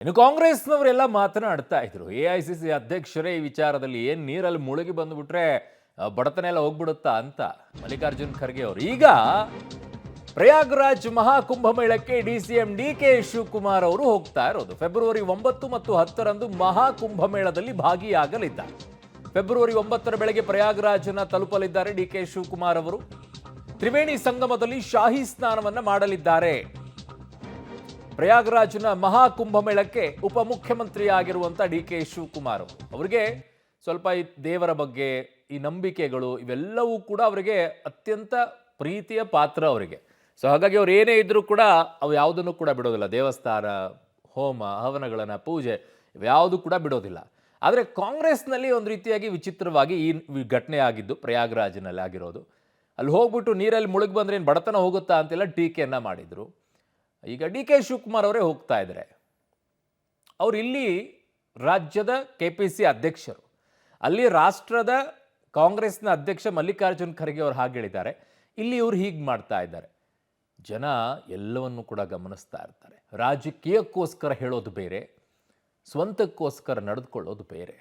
ಇನ್ನು ಕಾಂಗ್ರೆಸ್ನವರೆಲ್ಲ ಮಾತನಾಡ್ತಾ ಇದ್ರು ಎಐಸಿಸಿ ಅಧ್ಯಕ್ಷರೇ ಈ ವಿಚಾರದಲ್ಲಿ ಏನ್ ನೀರಲ್ಲಿ ಮುಳುಗಿ ಬಂದ್ಬಿಟ್ರೆ ಬಡತನ ಎಲ್ಲ ಹೋಗ್ಬಿಡುತ್ತಾ ಅಂತ ಮಲ್ಲಿಕಾರ್ಜುನ್ ಖರ್ಗೆ ಅವರು ಈಗ ಪ್ರಯಾಗ್ರಾಜ್ ಮಹಾಕುಂಭಮೇಳಕ್ಕೆ ಡಿಸಿಎಂ ಡಿಕೆ ಶಿವಕುಮಾರ್ ಅವರು ಹೋಗ್ತಾ ಇರೋದು. ಫೆಬ್ರವರಿ 9 ಮತ್ತು 10ರಂದು ಮಹಾಕುಂಭಮೇಳದಲ್ಲಿ ಭಾಗಿಯಾಗಲಿದ್ದಾರೆ. ಫೆಬ್ರವರಿ 9ರ ಬೆಳಗ್ಗೆ ಪ್ರಯಾಗ್ರಾಜ್ನ ತಲುಪಲಿದ್ದಾರೆ ಡಿಕೆ ಶಿವಕುಮಾರ್ ಅವರು. ತ್ರಿವೇಣಿ ಸಂಗಮದಲ್ಲಿ ಶಾಹಿ ಸ್ನಾನವನ್ನ ಮಾಡಲಿದ್ದಾರೆ. ಪ್ರಯಾಗ್ರಾಜ್ನ ಮಹಾಕುಂಭಮೇಳಕ್ಕೆ ಉಪಮುಖ್ಯಮಂತ್ರಿ ಆಗಿರುವಂತ ಡಿಕೆ ಶಿವಕುಮಾರ್ ಅವರಿಗೆ ಸ್ವಲ್ಪ ಈ ದೇವರ ಬಗ್ಗೆ ಈ ನಂಬಿಕೆಗಳು ಇವೆಲ್ಲವೂ ಕೂಡ ಅವರಿಗೆ ಅತ್ಯಂತ ಪ್ರೀತಿಯ ಪಾತ್ರ ಅವರಿಗೆ. ಸೊ ಹಾಗಾಗಿ ಅವ್ರು ಏನೇ ಇದ್ರೂ ಕೂಡ ಅವು ಯಾವುದನ್ನು ಕೂಡ ಬಿಡೋದಿಲ್ಲ. ದೇವಸ್ಥಾನ, ಹೋಮ, ಹವನಗಳನ್ನ, ಪೂಜೆ ಇವ್ಯಾವುದು ಕೂಡ ಬಿಡೋದಿಲ್ಲ. ಆದರೆ ಕಾಂಗ್ರೆಸ್ನಲ್ಲಿ ಒಂದು ರೀತಿಯಾಗಿ ವಿಚಿತ್ರವಾಗಿ ಈ ಘಟನೆ ಆಗಿದ್ದು ಪ್ರಯಾಗ್ರಾಜ್ನಲ್ಲಿ ಆಗಿರೋದು. ಅಲ್ಲಿ ಹೋಗ್ಬಿಟ್ಟು ನೀರಲ್ಲಿ ಮುಳುಗಿ ಬಂದ್ರೆ ಏನು ಬಡತನ ಹೋಗುತ್ತಾ ಅಂತೆಲ್ಲ ಟೀಕೆಯನ್ನ ಮಾಡಿದ್ರು. ಈಗ ಡಿ ಕೆ ಶಿವಕುಮಾರ್ ಅವರೇ ಹೋಗ್ತಾ ಇದ್ದಾರೆ. ಅವ್ರು ಇಲ್ಲಿ ರಾಜ್ಯದ ಕೆಪಿಸಿ ಅಧ್ಯಕ್ಷರು, ಅಲ್ಲಿ ರಾಷ್ಟ್ರದ ಕಾಂಗ್ರೆಸ್ನ ಅಧ್ಯಕ್ಷ ಮಲ್ಲಿಕಾರ್ಜುನ್ ಖರ್ಗೆ ಅವರು ಹಾಗೆ ಹೇಳಿದ್ದಾರೆ. ಇಲ್ಲಿ ಇವರು ಹೀಗೆ ಮಾಡ್ತಾ ಇದ್ದಾರೆ. ಜನ ಎಲ್ಲವನ್ನು ಕೂಡ ಗಮನಿಸ್ತಾ ಇರ್ತಾರೆ. ರಾಜಕೀಯಕ್ಕೋಸ್ಕರ ಹೇಳೋದು ಬೇರೆ, ಸ್ವಂತಕ್ಕೋಸ್ಕರ ನಡೆದುಕೊಳ್ಳೋದು ಬೇರೆ.